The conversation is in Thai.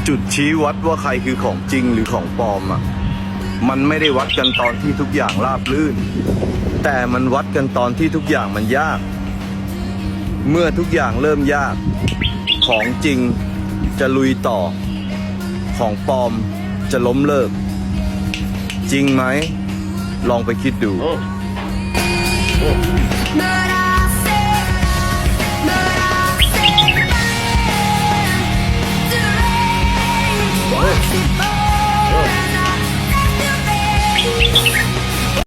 จุดชี้วัดว่าใครคือของจริงหรือของปลอมอ่ะมันไม่ได้วัดกันตอนที่ทุกอย่างราบรื่นแต่มันวัดกันตอนที่ทุกอย่างมันยาก เมื่อทุกอย่างเริ่มยากของจริงจะลุยต่อของปลอมจะล้มเลิกจริงไหมลองไปคิดดู But